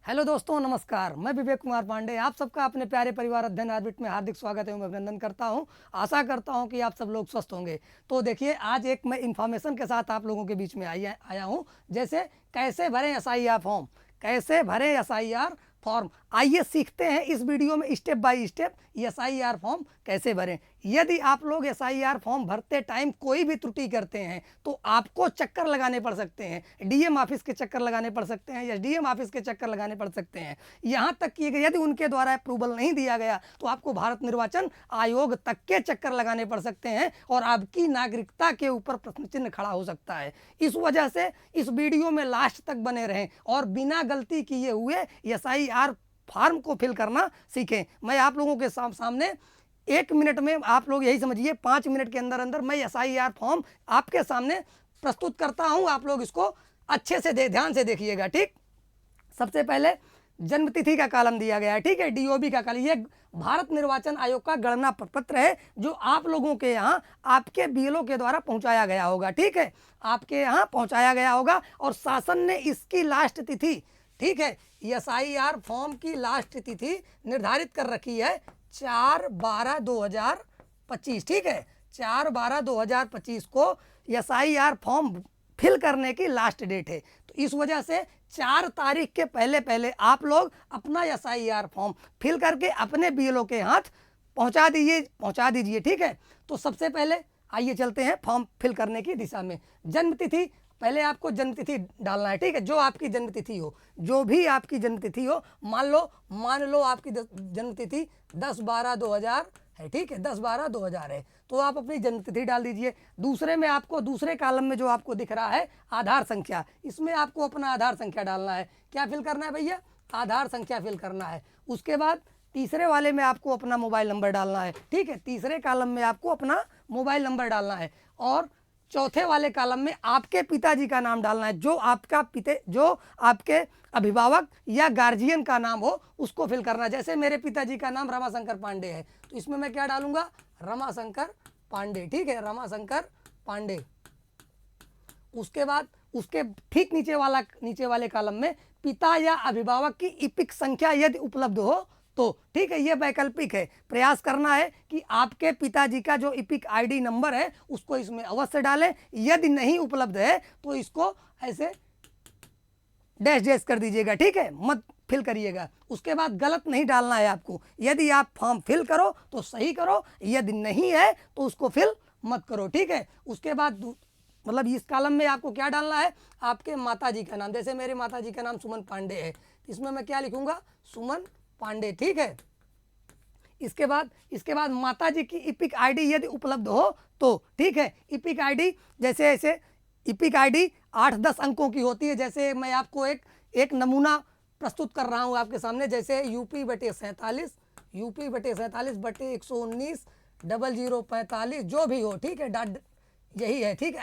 Hello दोस्तों, नमस्कार। मैं विवेक कुमार पांडे आप सबका अपने प्यारे परिवार अध्ययन ऑर्बिट में हार्दिक स्वागत एवं अभिनंदन करता हूं। आशा करता हूं कि आप सब लोग स्वस्थ होंगे। तो देखिए, आज एक मैं इन्फॉर्मेशन के साथ आप लोगों के बीच में आया हूं। जैसे कैसे भरें एसआईआर फॉर्म, कैसे भरें एसआईआर फॉर्म। आइए सीखते हैं इस वीडियो में step by step SIR form कैसे भरें। यदि आप लोग एसआईआर फॉर्म भरते टाइम कोई भी त्रुटि करते हैं तो आपको चक्कर लगाने पड़ सकते हैं। डीएम ऑफिस के चक्कर लगाने पड़ सकते हैं, एसडीएम ऑफिस के चक्कर लगाने पड़ सकते हैं। यहाँ तक कि यदि उनके द्वारा अप्रूवल नहीं दिया गया तो आपको भारत निर्वाचन आयोग तक के चक्कर लगाने पड़ सकते हैं और आपकी नागरिकता के ऊपर प्रश्न चिन्ह खड़ा हो सकता है। इस वजह से इस वीडियो में लास्ट तक बने रहें और बिना गलती किए हुए एसआईआर फॉर्म को फिल करना सीखें। मैं आप लोगों के सामने 1 मिनट में, आप लोग यही समझिए 5 मिनट के अंदर अंदर मैं एसआईआर फॉर्म आपके सामने प्रस्तुत करता हूं। आप लोग इसको अच्छे से ध्यान से देखिएगा। ठीक, सबसे पहले जन्म तिथि का कॉलम दिया गया है। ठीक है, डीओबी का कॉलम, ये भारत निर्वाचन आयोग का गणना पत्र है जो आप लोगों के यहाँ आपके बीएलओ के द्वारा पहुंचाया गया होगा। ठीक है, आपके यहाँ पहुंचाया गया होगा और शासन ने इसकी लास्ट तिथि, ठीक है, एसआईआर फॉर्म की लास्ट तिथि निर्धारित कर रखी है 4/12/2025। ठीक है, 4/12/2025 को एसआईआर फॉर्म फिल करने की लास्ट डेट है। तो इस वजह से 4 तारीख के पहले पहले आप लोग अपना एसआईआर फॉर्म फिल करके अपने बीएलओ के हाथ पहुंचा दीजिए। ठीक है, तो सबसे पहले आइए चलते हैं फॉर्म फिल करने की दिशा में। जन्म तिथि, पहले आपको जन्म तिथि डालना है। ठीक है, जो आपकी जन्म तिथि हो, जो भी आपकी जन्म तिथि हो, मान लो आपकी जन्म तिथि 10/12/2000 है। ठीक है, 10/12/2000 है, तो आप अपनी जन्म तिथि डाल दीजिए। दूसरे में आपको, दूसरे कॉलम में जो आपको दिख रहा है आधार संख्या, इसमें आपको अपना आधार संख्या डालना है। क्या फिल करना है भैया? आधार संख्या फिल करना है। उसके बाद तीसरे वाले में आपको अपना मोबाइल नंबर डालना है। ठीक है, तीसरे कॉलम में आपको अपना मोबाइल नंबर डालना है और चौथे वाले कॉलम में आपके पिताजी का नाम डालना है। जो आपके अभिभावक या गार्जियन का नाम हो उसको फिल करना है। जैसे मेरे पिताजी का नाम रमाशंकर पांडे है, तो इसमें मैं क्या डालूंगा? रमाशंकर पांडे। ठीक है, रमाशंकर पांडे। उसके बाद उसके ठीक नीचे वाले कॉलम में पिता या अभिभावक की इपिक संख्या यदि उपलब्ध हो तो। ठीक है, ये वैकल्पिक है। प्रयास करना है कि आपके पिताजी का जो इपिक आईडी नंबर है उसको इसमें अवश्य डालें। यदि नहीं उपलब्ध है तो इसको ऐसे डैश डैश कर दीजिएगा। ठीक है, मत फिल करिएगा। उसके बाद गलत नहीं डालना है आपको। यदि आप फॉर्म फिल करो तो सही करो, यदि नहीं है तो उसको फिल मत करो। ठीक है, उसके बाद मतलब इस कॉलम में आपको क्या डालना है? आपके माताजी का नाम। जैसे मेरे माताजी का नाम सुमन पांडे है, इसमें मैं क्या लिखूंगा? सुमन पांडे। ठीक है, इसके बाद माताजी की इपिक आईडी यदि उपलब्ध हो तो। ठीक है, इपिक आईडी जैसे ऐसे इपिक आईडी 8-10 अंकों की होती है। जैसे मैं आपको एक नमूना प्रस्तुत कर रहा हूं आपके सामने। जैसे UP/47 UP/47/119 0045 जो भी हो। ठीक है, यही है। ठीक,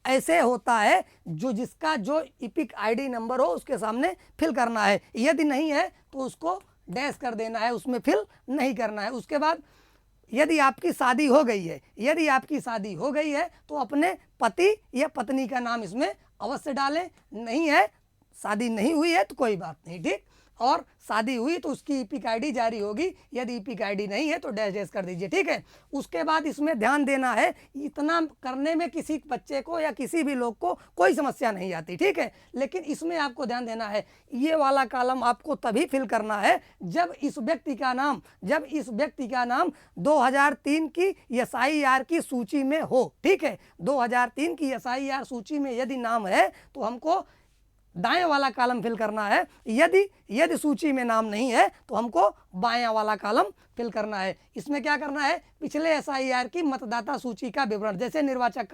ऐसे होता है जो जिसका जो इपिक आईडी नंबर हो उसके सामने फिल करना है। यदि नहीं है तो उसको डैश कर देना है, उसमें फिल नहीं करना है। उसके बाद यदि आपकी शादी हो गई है तो अपने पति या पत्नी का नाम इसमें अवश्य डालें। नहीं है, शादी नहीं हुई है तो कोई बात नहीं। ठीक, और शादी हुई तो उसकी इपिक आईडी जारी होगी। यदि इपिक आईडी नहीं है तो डैश डैश कर दीजिए। ठीक है, उसके बाद इसमें ध्यान देना है, इतना करने में किसी बच्चे को या किसी भी लोग को कोई समस्या नहीं आती। ठीक है, लेकिन इसमें आपको ध्यान देना है, ये वाला कॉलम आपको तभी फिल करना है जब इस व्यक्ति का नाम 2003 की एसआईआर की सूची में हो। ठीक है, 2003 की एसआईआर सूची में यदि नाम है तो हमको दाएं वाला कॉलम फिल करना है। यदि सूची में नाम नहीं है तो हमको बायां वाला कॉलम फिल करना है। इसमें क्या करना है? पिछले एसआईआर की मतदाता सूची का विवरण, जैसे निर्वाचक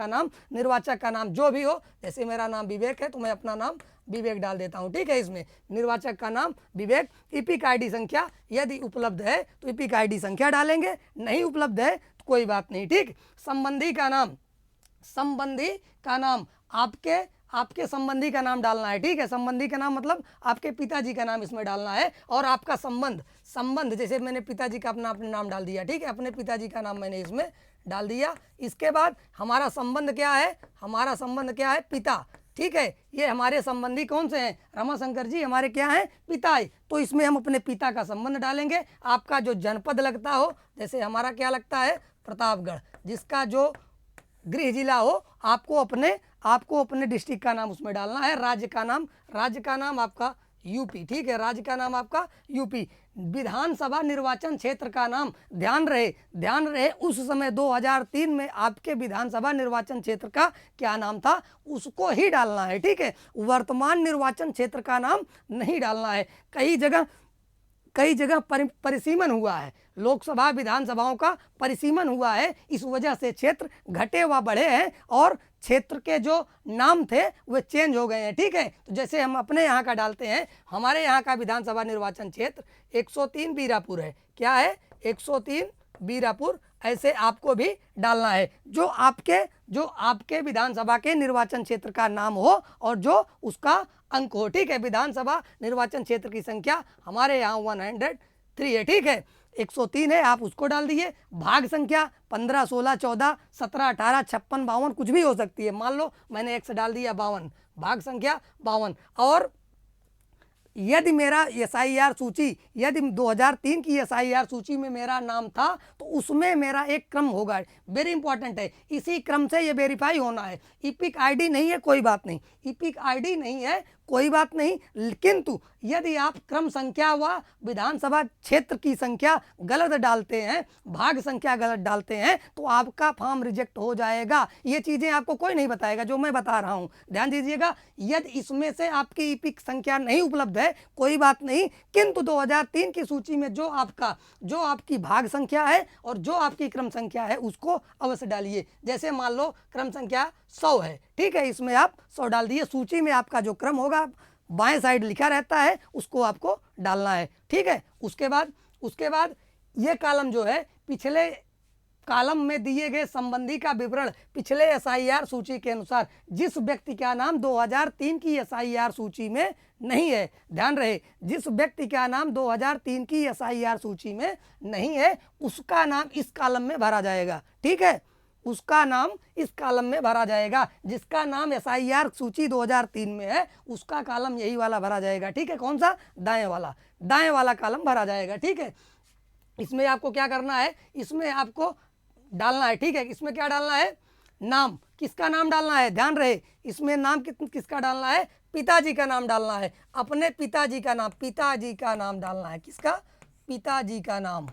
का नाम जो भी हो। जैसे मेरा नाम विवेक है तो मैं अपना नाम विवेक डाल देता हूं। ठीक है, इसमें निर्वाचक का नाम विवेक। इपिक आईडी संख्या यदि उपलब्ध है तो इपिक आईडी संख्या डालेंगे, नहीं उपलब्ध है तो कोई बात नहीं। ठीक, संबंधी का नाम आपके संबंधी का नाम डालना है। ठीक है, संबंधी का नाम मतलब आपके पिताजी का नाम इसमें डालना है और आपका संबंध जैसे मैंने पिताजी का अपना नाम डाल दिया। ठीक है, अपने पिताजी का नाम मैंने इसमें डाल दिया। इसके बाद हमारा संबंध क्या है? पिता। ठीक है, ये हमारे संबंधी कौन से हैं, रमाशंकर जी हमारे क्या हैं, पिता है। तो इसमें हम अपने पिता का संबंध डालेंगे। आपका जो जनपद लगता हो, जैसे हमारा क्या लगता है, प्रतापगढ़, जिसका जो गृह जिला हो, आपको अपने डिस्ट्रिक्ट का नाम उसमें डालना है। राज्य का नाम आपका यूपी, ठीक है, राज्य का नाम आपका यूपी। विधानसभा निर्वाचन क्षेत्र का नाम, ध्यान रहे उस समय 2003 में आपके विधानसभा निर्वाचन क्षेत्र का क्या नाम था, उसको ही डालना है, ठीक है। वर्तमान निर्वाचन क्षेत्र का नाम नहीं डालना है। कई जगह परिसीमन हुआ है, लोकसभा विधानसभाओं का परिसीमन हुआ है, इस वजह से क्षेत्र घटे व बढ़े हैं और क्षेत्र के जो नाम थे वे चेंज हो गए हैं, ठीक है। तो जैसे हम अपने यहाँ का डालते हैं, हमारे यहाँ का विधानसभा निर्वाचन क्षेत्र 103 बीरापुर है, क्या है, 103 बीरापुर, ऐसे आपको भी डालना है। जो आपके विधानसभा के निर्वाचन क्षेत्र का नाम हो और जो उसका अंक हो, ठीक है। विधानसभा निर्वाचन क्षेत्र की संख्या हमारे यहाँ 103 है, ठीक है, 103 है, आप उसको डाल दीजिए। भाग संख्या 15, 16, 14, 17, 18, 56, 52 कुछ भी हो सकती है। मान लो मैंने x डाल दिया 52, भाग संख्या 52। और यदि मेरा SIR सूची, यदि 2003 की SIR सूची में मेरा नाम था तो उसमें मेरा एक क्रम होगा, वेरी इंपॉर्टेंट है, इसी क्रम से ये वेरीफाई होना है। इपिक आईडी नहीं है कोई बात नहीं, इपिक आईडी नहीं है कोई बात नहीं, किंतु यदि आप क्रम संख्या व विधानसभा क्षेत्र की संख्या गलत डालते हैं, भाग संख्या गलत डालते हैं, तो आपका फॉर्म रिजेक्ट हो जाएगा। ये चीज़ें आपको कोई नहीं बताएगा, जो मैं बता रहा हूँ, ध्यान दीजिएगा। यदि इसमें से आपकी इपिक संख्या नहीं उपलब्ध है कोई बात नहीं, किंतु 2003 की सूची में जो आपकी भाग संख्या है और जो आपकी क्रम संख्या है उसको अवश्य डालिए। जैसे मान लो क्रम संख्या 100 है, ठीक है, इसमें आप 100 डाल दिए। सूची में आपका जो क्रम होगा बाएं साइड लिखा रहता है, उसको आपको डालना है, ठीक है। उसके बाद ये कॉलम जो है, पिछले कॉलम में दिए गए संबंधी का विवरण पिछले SIR सूची के अनुसार, जिस व्यक्ति का नाम 2003 की SIR सूची में नहीं है, ध्यान रहे, जिस व्यक्ति का नाम 2003 की SIR सूची में नहीं है उसका नाम इस कॉलम में भरा जाएगा, ठीक है, उसका नाम इस कॉलम में भरा जाएगा। जिसका नाम SIR सूची 2003 में है उसका कॉलम यही वाला भरा जाएगा, ठीक है। कौन सा, दाएं वाला कॉलम भरा जाएगा, ठीक है। इसमें आपको क्या करना है, इसमें आपको डालना है, ठीक है। इसमें क्या डालना है, नाम, किसका नाम डालना है, ध्यान रहे, इसमें नाम किसका डालना है, पिताजी का नाम डालना है, अपने पिताजी का नाम डालना है, किसका, पिताजी का नाम।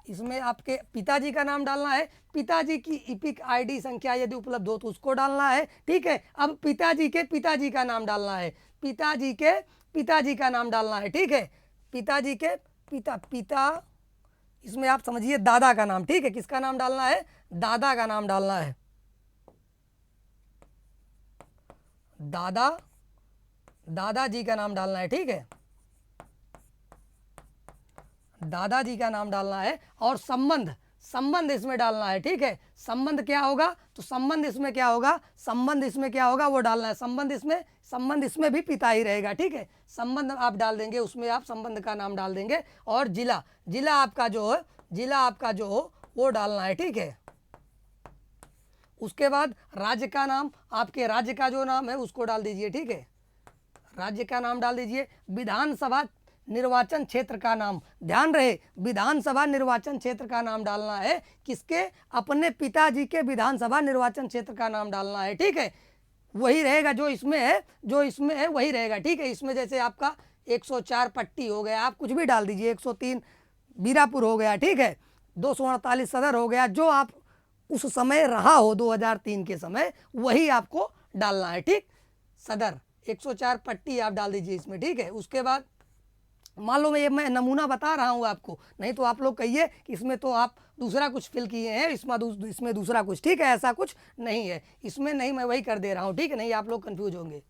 इसमें आपके पिताजी का नाम डालना है, पिताजी की इपिक आईडी संख्या यदि उपलब्ध हो तो उसको डालना है, ठीक है। अब पिताजी का नाम डालना है, पिताजी का नाम डालना है, ठीक है। पिताजी के पिता, इसमें आप समझिए दादा का नाम, ठीक है, किसका नाम डालना है, दादा का नाम डालना है, दादाजी का नाम डालना है, ठीक है, दादाजी का नाम डालना है। और संबंध इसमें डालना है, ठीक है। संबंध क्या होगा, तो संबंध इसमें क्या होगा वो डालना है। संबंध इसमें भी पिता ही रहेगा, ठीक है। संबंध आप डाल देंगे, उसमें आप संबंध का नाम डाल देंगे। और जिला आपका जो हो वो डालना है, ठीक है। उसके बाद राज्य का नाम, आपके राज्य का जो नाम है उसको डाल दीजिए, ठीक है, राज्य का नाम डाल दीजिए। विधानसभा निर्वाचन क्षेत्र का नाम, ध्यान रहे, विधानसभा निर्वाचन क्षेत्र का नाम डालना है, किसके, अपने पिताजी के विधानसभा निर्वाचन क्षेत्र का नाम डालना है, ठीक है। वही रहेगा जो इसमें है वही रहेगा, ठीक है। इसमें जैसे आपका 104 पट्टी हो गया, आप कुछ भी डाल दीजिए, 103 बीरापुर हो गया, ठीक है, 248 सदर हो गया, जो आप उस समय रहा हो 2003 के समय वही आपको डालना है, ठीक। सदर 104 पट्टी आप डाल दीजिए इसमें, ठीक है। उसके बाद मान लो मैं नमूना बता रहा हूँ आपको, नहीं तो आप लोग कहिए कि इसमें तो आप दूसरा कुछ फिल किए हैं, इसमें दूसरा कुछ, ठीक है, ऐसा कुछ नहीं है, इसमें नहीं, मैं वही कर दे रहा हूँ, ठीक है, नहीं आप लोग कंफ्यूज होंगे।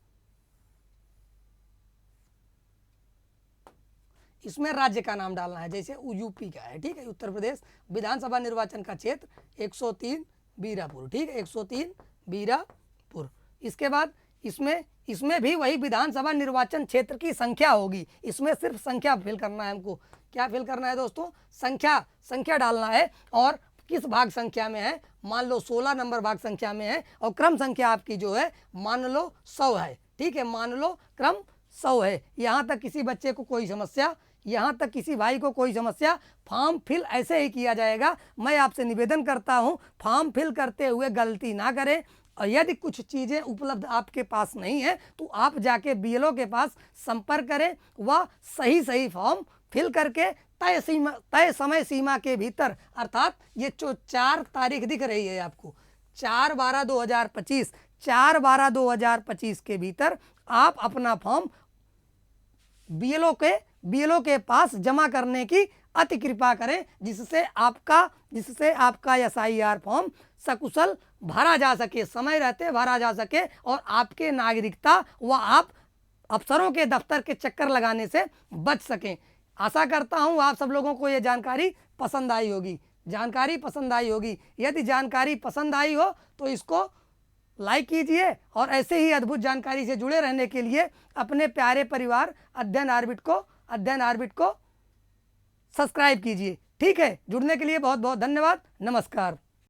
इसमें राज्य का नाम डालना है, जैसे यूपी का है, ठीक है, उत्तर प्रदेश विधानसभा निर्वाचन का क्षेत्र 103 बीरापुर, ठीक है, 103 बीरापुर। इसके बाद इसमें भी वही विधानसभा निर्वाचन क्षेत्र की संख्या होगी, इसमें सिर्फ संख्या फिल करना है हमको। क्या फिल करना है दोस्तों, संख्या डालना है। और किस भाग संख्या में है, मान लो 16 नंबर भाग संख्या में है और क्रम संख्या आपकी जो है मान लो 100 है, ठीक है, मान लो क्रम 100 है। यहाँ तक किसी बच्चे को कोई समस्या, यहाँ तक किसी भाई को कोई समस्या? फॉर्म फिल ऐसे ही किया जाएगा। मैं आपसे निवेदन करता हूँ फॉर्म फिल करते हुए गलती ना करें, और यदि कुछ चीज़ें उपलब्ध आपके पास नहीं है तो आप जाके बीएलओ के पास संपर्क करें, वह सही फॉर्म फिल करके तय समय सीमा के भीतर, अर्थात ये जो 4 तारीख दिख रही है आपको 4/12/2025, 4/12/2025 के भीतर आप अपना फॉर्म बीएलओ के पास जमा करने की अति कृपा करें, जिससे आपका एसआईआर फॉर्म सकुशल भरा जा सके, समय रहते भरा जा सके और आपके नागरिकता व आप अफसरों के दफ्तर के चक्कर लगाने से बच सकें। आशा करता हूं आप सब लोगों को ये जानकारी पसंद आई होगी। यदि जानकारी पसंद आई हो तो इसको लाइक कीजिए और ऐसे ही अद्भुत जानकारी से जुड़े रहने के लिए अपने प्यारे परिवार अध्ययन ऑर्बिट को सब्सक्राइब कीजिए। ठीक है, जुड़ने के लिए बहुत बहुत धन्यवाद। नमस्कार।